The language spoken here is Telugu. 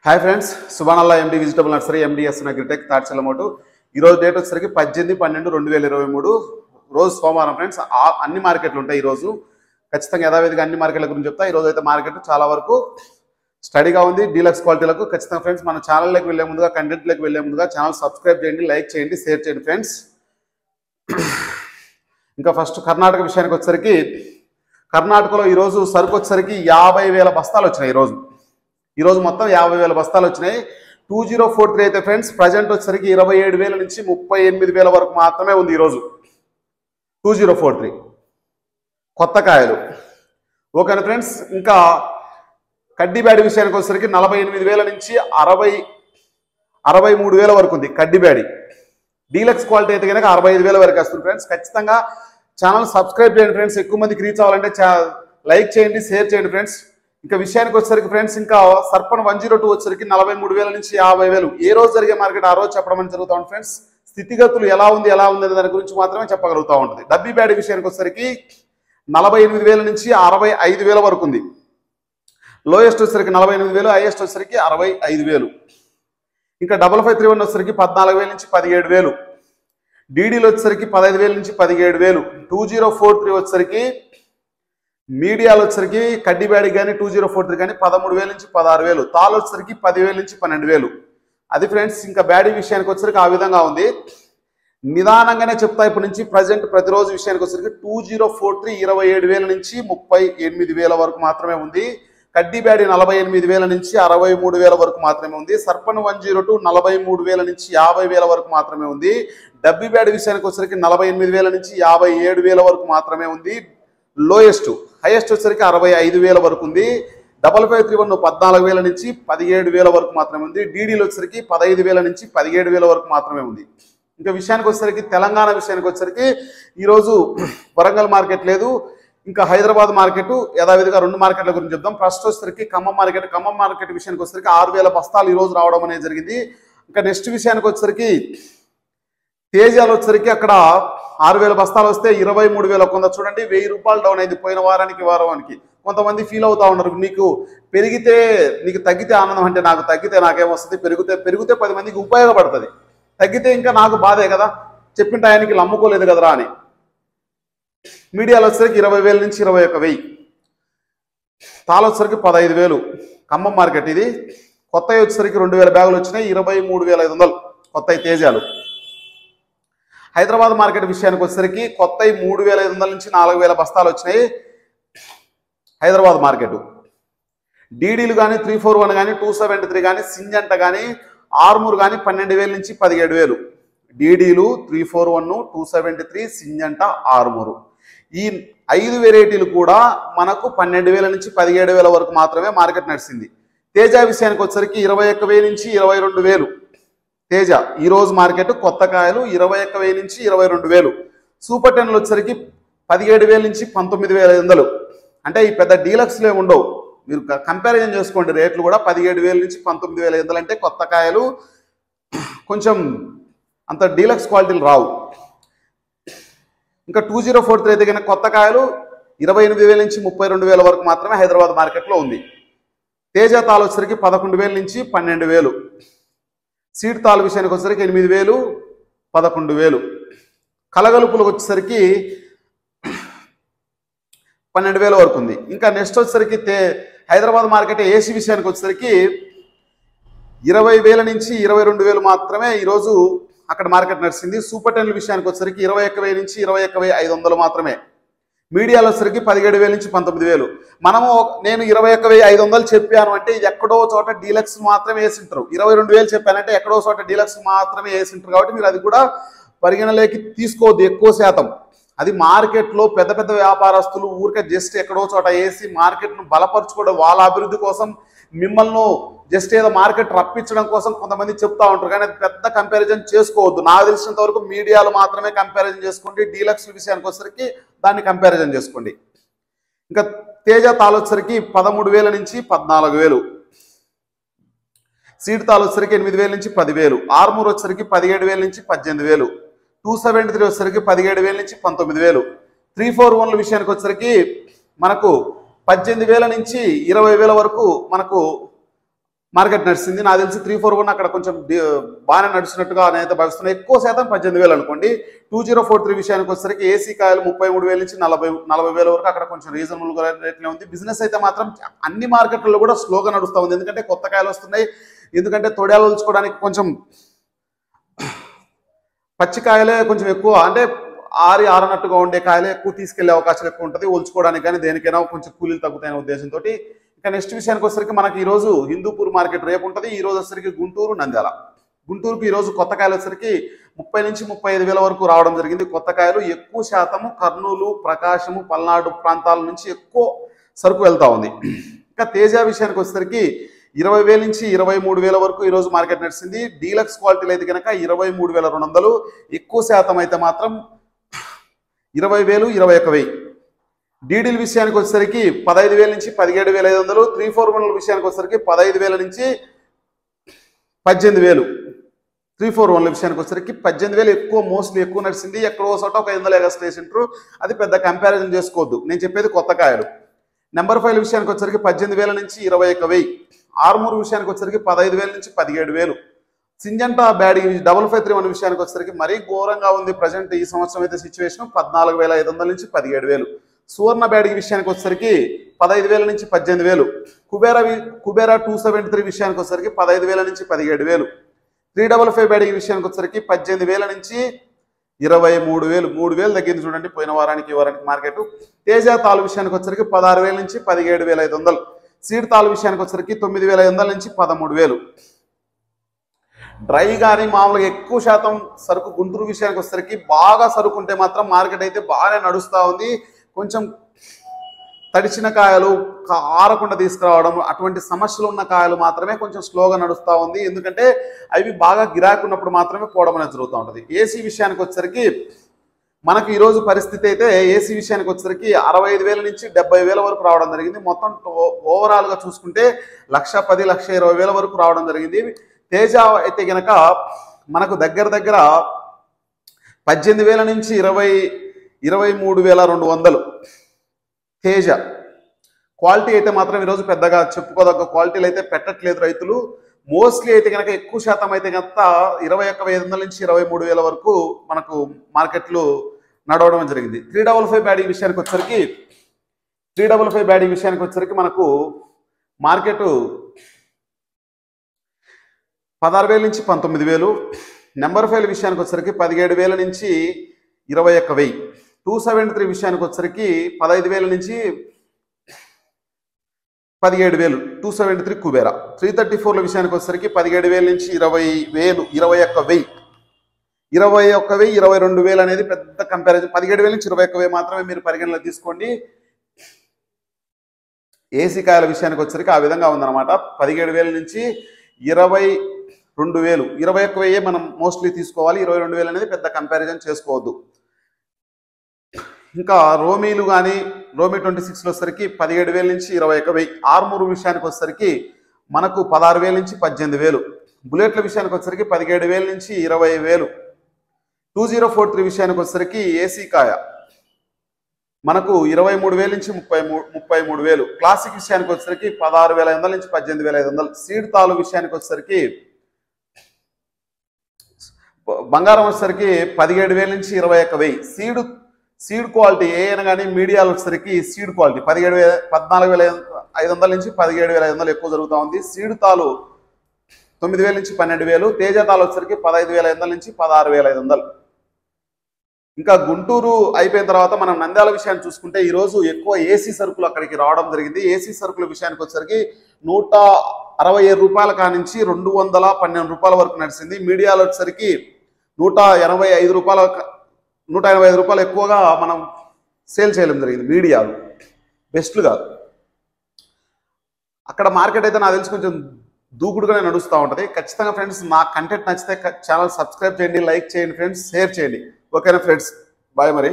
హాయ్ ఫ్రెండ్స్, సుబానల్లా MD vegetable nursery MDS agritech తాడ్చెల్లమోటు. ఈరోజు డేట్ వచ్చేసరికి 18/12/2023 రోజు సోమవారం ఫ్రెండ్స్. అన్ని మార్కెట్లు ఉంటాయి ఈరోజు. ఖచ్చితంగా యథావిధిగా అన్ని మార్కెట్ల గురించి చెప్తా. ఈరోజు అయితే మార్కెట్ చాలా వరకు స్టడీగా ఉంది. డీలక్స్ క్వాలిటీలకు ఖచ్చితంగా ఫ్రెండ్స్ మన ఛానల్లోకి వెళ్ళే ముందుగా, కంటెంట్లోకి వెళ్ళే ముందుగా ఛానల్ సబ్స్క్రైబ్ చేయండి, లైక్ చేయండి, షేర్ చేయండి ఫ్రెండ్స్. ఇంకా ఫస్ట్ కర్ణాటక విషయానికి వచ్చేసరికి, కర్ణాటకలో ఈరోజు సరుకు వచ్చేసరికి 50,000 బస్తాలు వచ్చినాయి. ఈరోజు మొత్తం 50,000 బస్తాలు వచ్చినాయి. 2043 అయితే ఫ్రెండ్స్ ప్రజెంట్ వచ్చేసరికి 27,000 నుంచి 38,000 వరకు మాత్రమే ఉంది ఈరోజు. 2043 కొత్త కాయలు. ఓకేనా ఫ్రెండ్స్. ఇంకా కడ్డీబ్యాడి విషయానికి వచ్చేసరికి 48,000 నుంచి 63,000 వరకు ఉంది కడ్డీబ్యాడి. డీలక్స్ క్వాలిటీ అయితే కనుక 65,000 వరకు వస్తుంది ఫ్రెండ్స్. ఖచ్చితంగా ఛానల్ సబ్స్క్రైబ్ చేయండి ఫ్రెండ్స్. ఎక్కువ మందికి రీచ్ అవ్వాలంటే లైక్ చేయండి, షేర్ చేయండి ఫ్రెండ్స్. ఇంకా విషయానికి వచ్చేసరికి ఫ్రెండ్స్, ఇంకా సర్పన్ 102 వచ్చేసరికి 43,000 నుంచి 50,000. ఏ రోజు జరిగే మార్కెట్ ఆ రోజు చెప్పడం అని జరుగుతూ ఉంటుంది ఫ్రెండ్స్. స్థితిగతులు ఎలా ఉంది అనే దాని గురించి మాత్రమే చెప్పగలుగుతూ ఉంటుంది. డబ్బీ బ్యాడ్ విషయానికి వచ్చేసరికి 48,000 నుంచి 65,000 వరకు ఉంది. లోయెస్ట్ వచ్చేసరికి 48,000, హైయెస్ట్ వచ్చేసరికి 65,000. ఇంకా 5531 వచ్చేసరికి 14,000 నుంచి 17,000. డీడీలు వచ్చేసరికి 15,000 నుంచి 17,000. 2043 వచ్చేసరికి మీడియాలు వచ్చేసరికి కడ్డీబ్యాడి కానీ 2043 కానీ 13,000 నుంచి 16,000. తాళ్ళు వచ్చేసరికి 10,000 నుంచి 12,000. అది ఫ్రెండ్స్. ఇంకా బ్యాడీ విషయానికి వచ్చేసరికి ఆ విధంగా ఉంది. నిదానంగానే చెప్తా ఇప్పటి నుంచి. ప్రజెంట్ ప్రతిరోజు విషయానికి వచ్చేసరికి 2043 27,000 నుంచి 38,000 వరకు మాత్రమే ఉంది. కడ్డీబ్యాడి 48,000 నుంచి 63,000 వరకు మాత్రమే ఉంది. సర్పన్ 102 43,000 నుంచి 50,000 వరకు మాత్రమే ఉంది. డబ్బీ బ్యాడ్ విషయానికి వచ్చేసరికి 48,000 నుంచి 57,000 వరకు మాత్రమే ఉంది. లోయెస్ట్. హైయెస్ట్ వచ్చేసరికి 65,000 వరకు ఉంది. 5531 14,000 నుంచి 17,000 వరకు మాత్రమే ఉంది. డీడీలు వచ్చేసరికి 15,000 నుంచి 17,000 వరకు మాత్రమే ఉంది. ఇంకా విషయానికి వచ్చేసరికి తెలంగాణ విషయానికి వచ్చేసరికి ఈరోజు వరంగల్ మార్కెట్ లేదు. ఇంకా హైదరాబాద్ మార్కెట్ యథావిధిగా 2 మార్కెట్ల గురించి చెప్తాం. ఫస్ట్ వచ్చేసరికి ఖమ్మం మార్కెట్ విషయానికి వచ్చేసరికి 6,000 బస్తాలు ఈరోజు రావడం అనేది జరిగింది. ఇంకా నెక్స్ట్ విషయానికి వచ్చేసరికి తేజాలు వచ్చేసరికి అక్కడ 6,000 బస్తాలు వస్తే 23,000 కొంత చూడండి, 1,000 రూపాయలు డౌన్ అయింది పోయిన వారానికి. కొంతమంది ఫీల్ అవుతా ఉన్నారు, నీకు పెరిగితే నీకు తగ్గితే ఆనందం, అంటే నాకు తగ్గితే నాకేమొస్తుంది, పెరిగితే 10 మందికి ఉపయోగపడుతుంది, తగ్గితే ఇంకా నాకు బాధే కదా, చెప్పిన టయానికి అమ్ముకోలేదు కదరా అని. మీడియాలో వచ్చేసరికి 20,000 నుంచి 21,000. తాళ వచ్చేసరికి 15,000. ఖమ్మం మార్కెట్ ఇది. కొత్తవి వచ్చేసరికి 2,000 బ్యాగులు వచ్చినాయి, 23,500 కొత్తవి తేజాలు. హైదరాబాద్ మార్కెట్ విషయానికి వచ్చేసరికి కొత్తవి 3,500 నుంచి 4,000 బస్తాలు వచ్చినాయి హైదరాబాద్ మార్కెట్. డీడీలు కానీ 341 కానీ 273 కానీ సింజంట కానీ ఆర్మూర్ కానీ 12,000 నుంచి 17,000. డీడీలు 341, 273, సింజంట, ఆర్మూరు ఈ 5 వెరైటీలు కూడా మనకు 12,000 నుంచి 17,000 వరకు మాత్రమే మార్కెట్ నడిచింది. తేజ విషయానికి వచ్చేసరికి 21,000 నుంచి 22,000. తేజ ఈరోజు మార్కెట్ కొత్త కాయలు 21,000 నుంచి 22,000. సూపర్ 10లు వచ్చేసరికి 17,000 నుంచి 19,500. అంటే ఈ పెద్ద డీలక్స్లే ఉండవు, మీరు కంపారిజన్ చేసుకోండి రేట్లు కూడా. 17,000 నుంచి 19,500 అంటే కొత్త కాయలు, కొంచెం అంత డీలక్స్ క్వాలిటీలు రావు. ఇంకా 2043 అయితే కనుక కొత్త కాయలు 28,000 నుంచి 32,000 వరకు మాత్రమే హైదరాబాద్ మార్కెట్లో ఉంది. తేజ తాలు వచ్చేసరికి 11,000 నుంచి 12,000. సీడ్ తాలు విషయానికి వచ్చేసరికి 8,000, 11,000. కలగలుపులకు వచ్చేసరికి 12,000 వరకు ఉంది. ఇంకా నెక్స్ట్ వచ్చేసరికి హైదరాబాద్ మార్కెట్ ఏసీ విషయానికి వచ్చేసరికి 20,000 నుంచి 22,000 మాత్రమే ఈరోజు అక్కడ మార్కెట్ నడిచింది. సూపర్ 10ల విషయానికి వచ్చేసరికి 21,000 నుంచి 21,500 మాత్రమే. మీడియాలో వచ్చేసరికి 17,000 నుంచి 19,000. నేను 21,500 చెప్పాను అంటే ఇది ఎక్కడో చోట డీలక్స్ మాత్రమే వేసింటారు. 22,000 చెప్పానంటే ఎక్కడో చోట డీలక్స్ మాత్రమే వేసింటారు. కాబట్టి మీరు అది కూడా పరిగణలోకి తీసుకోవద్దు ఎక్కువ శాతం. అది మార్కెట్లో పెద్ద పెద్ద వ్యాపారస్తులు ఊరికే జస్ట్ ఎక్కడో చోట వేసి మార్కెట్ను బలపరచుకోవడం, వాళ్ళ అభివృద్ధి కోసం మిమ్మల్ని జస్ట్ ఏదో మార్కెట్ రప్పించడం కోసం కొంతమంది చెప్తా ఉంటారు. కానీ పెద్ద కంపారిజన్ చేసుకోవద్దు. నాకు తెలిసినంత వరకు మీడియాలో మాత్రమే కంపారిజన్ చేసుకోండి. డీలక్స్ విషయానికి వచ్చేసరికి దాన్ని కంపారిజన్ చేసుకోండి. ఇంకా తేజ తాలు వచ్చేసరికి 13,000 నుంచి 14,000. సీడ్ తాలు వచ్చేసరికి 8,000 నుంచి 10,000. ఆర్మూర్ వచ్చేసరికి 17,000 నుంచి 18,000. 273 వచ్చేసరికి 17,000 నుంచి 19,000. 341 విషయానికి వచ్చేసరికి మనకు 18,000 నుంచి 20,000 వరకు మనకు మార్కెట్ నడిచింది. నాకు తెలిసి 341 అక్కడ కొంచెం బాగానే నడుస్తున్నట్టుగా నేనైతే భావిస్తున్నాను. ఎక్కువ శాతం 18,000 అనుకోండి. 2043 విషయానికి వచ్చేసరికి ఏసీ కాయలు 33,000 నుంచి 40,000 వరకు అక్కడ కొంచెం రీజనబుల్గా రేట్లే ఉంది. బిజినెస్ అయితే మాత్రం అన్ని మార్కెట్లలో కూడా స్లోగా నడుస్తూ ఉంది. ఎందుకంటే కొత్త కాయలు వస్తున్నాయి. ఎందుకంటే తొడియాలు ఉంచుకోవడానికి కొంచెం పచ్చికాయలే కొంచెం ఎక్కువ, అంటే ఆరనట్టుగా ఉండే కాయలే ఎక్కువ తీసుకెళ్లే అవకాశం ఎక్కువ ఉంటుంది. ఒలుచుకోవడానికి కానీ దేనికైనా కొంచెం కూలీలు తగ్గుతాయనే ఉద్దేశంతో. ఇక నెక్స్ట్ విషయానికి వచ్చేసరికి మనకి ఈరోజు హిందూపూర్ మార్కెట్ రేపు ఉంటుంది. ఈ రోజు వచ్చేసరికి గుంటూరు, నంద్యాల. గుంటూరుకు ఈరోజు కొత్త కాయలు వచ్చేసరికి 30 నుంచి 35,000 వరకు రావడం జరిగింది. కొత్త కాయలు ఎక్కువ శాతము కర్నూలు, ప్రకాశము, పల్నాడు ప్రాంతాల నుంచి ఎక్కువ సరుకు వెళ్తా ఉంది. ఇంకా తేజ విషయానికి వచ్చేసరికి 20,000 నుంచి 23,000 వరకు ఈరోజు మార్కెట్ నడిచింది. డీలక్స్ క్వాలిటీలు అయితే కనుక 23,200. ఎక్కువ శాతం అయితే మాత్రం 20,000, 21,000. డీడీల విషయానికి వచ్చేసరికి 15,000 నుంచి 17,500. 341 విషయానికి వచ్చేసరికి 15,000 నుంచి 18,000. 341 విషయానికి వచ్చేసరికి 18,000 ఎక్కువ, మోస్ట్లీ ఎక్కువ నడిచింది. ఎక్కడో చోట ఒక 500 ఎగస్ట్రేషన్ ఉంటారు. అది పెద్ద కంపారిజన్ చేసుకోవద్దు. నేను చెప్పేది కొత్త కాయలు. నెంబర్ 5 విషయానికి వచ్చేసరికి 18,000 నుంచి 21,000. ఆర్మూరు విషయానికి వచ్చేసరికి 15,000 నుంచి 17,000. సింజంటా బ్యాడీ 5531 విషయానికి వచ్చేసరికి మరీ ఘోరంగా ఉంది ప్రజెంట్ ఈ సంవత్సరం అయితే సిచ్యువేషన్. 14,500 నుంచి 17,000. సువర్ణ బ్యాడీ విషయానికి వచ్చేసరికి 15,000 నుంచి 18,000. కుబేరా 273 విషయానికి వచ్చేసరికి 15,000 నుంచి 17,000. 355 బ్యాడీ విషయానికి వచ్చేసరికి 18,000 నుంచి 23,000. 3,000 తగ్గింది చూడండి పోయిన వారానికి ఈ వారానికి మార్కెట్. తేజ తాలు విషయానికి వచ్చేసరికి 16,000 నుంచి 17,500. సీడ్ తాలు విషయానికి వచ్చేసరికి 9,500 నుంచి 13,000. డ్రై కానీ మామూలుగా ఎక్కువ శాతం సరుకు గుంటూరు విషయానికి వచ్చేసరికి బాగా సరుకు ఉంటే మాత్రం మార్కెట్ అయితే బాగానే నడుస్తూ ఉంది. కొంచెం తడిచిన కాయలు ఆరకుండా తీసుకురావడం అటువంటి సమస్యలు ఉన్న కాయలు మాత్రమే కొంచెం స్లోగా నడుస్తూ ఉంది. ఎందుకంటే అవి బాగా గిరాకీ ఉన్నప్పుడు మాత్రమే పోవడం అనేది జరుగుతూ ఉంటుంది. ఏసీ విషయానికి వచ్చేసరికి మనకు ఈరోజు పరిస్థితి అయితే ఏసీ విషయానికి వచ్చేసరికి 65,000 నుంచి 70,000 వరకు రావడం జరిగింది. మొత్తం ఓవరాల్గా చూసుకుంటే 1,10,000, 1,20,000 వరకు రావడం జరిగింది. తేజ అయితే కనుక మనకు దగ్గర 18,000 నుంచి 23,200. తేజ క్వాలిటీ అయితే మాత్రం ఈరోజు పెద్దగా చెప్పుకోదగ్గ క్వాలిటీలు అయితే పెట్టట్లేదు రైతులు. మోస్ట్లీ అయితే కనుక ఎక్కువ శాతం అయితే కనుక 21,500 నుంచి 23,000 వరకు మనకు మార్కెట్లు నడవడం జరిగింది. 355 బ్యాడీ విషయానికి వచ్చేసరికి మనకు మార్కెట్ 16,000 నుంచి 19,000. నెంబర్ 5 విషయానికి వచ్చేసరికి 17,000 నుంచి 21,000. 273 విషయానికి వచ్చేసరికి 15,000 నుంచి 17,000. 273 కుబేరా. 334 విషయానికి వచ్చేసరికి 17,000 నుంచి 20,000, 21,000. 21,000, 22,000 అనేది పెద్ద కంపారిజన్. 17,000 నుంచి 21,000 మాత్రమే మీరు పరిగణలో తీసుకోండి. ఏసీ కాయల విషయానికి వచ్చేసరికి ఆ విధంగా ఉందన్నమాట. 17,000 నుంచి 22,000, 21,000 మనం మోస్ట్లీ తీసుకోవాలి. 22,000 అనేది పెద్ద కంపారిజన్ చేసుకోవద్దు. ఇంకా రోమీలు కానీ రోమీ 26లో వచ్చేసరికి 17,000 నుంచి 21,000. ఆర్మూరు విషయానికి వచ్చేసరికి మనకు 16,000 నుంచి 18,000. బుల్లెట్ల విషయానికి వచ్చేసరికి 17,000 నుంచి 20,000. 2043 విషయానికి వచ్చేసరికి ఏసీ కాయ మనకు 23,000 నుంచి 33,000. క్లాసిక్ విషయానికి వచ్చేసరికి 16,500 నుంచి 18,500. సీడ్ తాలు విషయానికి వచ్చేసరికి బంగారం వచ్చేసరికి 17,000 నుంచి 21,000. సీడ్ క్వాలిటీ ఏ అయినా కానీ మీడియాలు వచ్చేసరికి సీడ్ క్వాలిటీ 14,500 నుంచి 17,500 ఎక్కువ జరుగుతూ ఉంది. సీడ్ తాలు 9,000 నుంచి 12,000. తేజ తాలు వచ్చేసరికి 15,500 నుంచి 16,500. ఇంకా గుంటూరు అయిపోయిన తర్వాత మనం నంద్యాల విషయాన్ని చూసుకుంటే ఈరోజు ఎక్కువ ఏసీ సరుకులు అక్కడికి రావడం జరిగింది. ఏసీ సరుకుల విషయానికి వచ్చేసరికి 167 రూపాయల కానించి 212 రూపాయల వరకు నడిచింది. మీడియాలో వచ్చేసరికి 185 రూపాయలు ఎక్కువగా మనం సేల్ చేయడం జరిగింది. మీడియాలు బెస్ట్లు కాదు. అక్కడ మార్కెట్ అయితే నాకు తెలిసి కొంచెం దూకుడుగానే నడుస్తూ ఉంటుంది. ఖచ్చితంగా ఫ్రెండ్స్ నా కంటెంట్ నచ్చితే ఛానల్ సబ్స్క్రైబ్ చేయండి, లైక్ చేయండి ఫ్రెండ్స్, షేర్ చేయండి. ఓకేనా ఫ్రెండ్స్, బాయ్ మరి.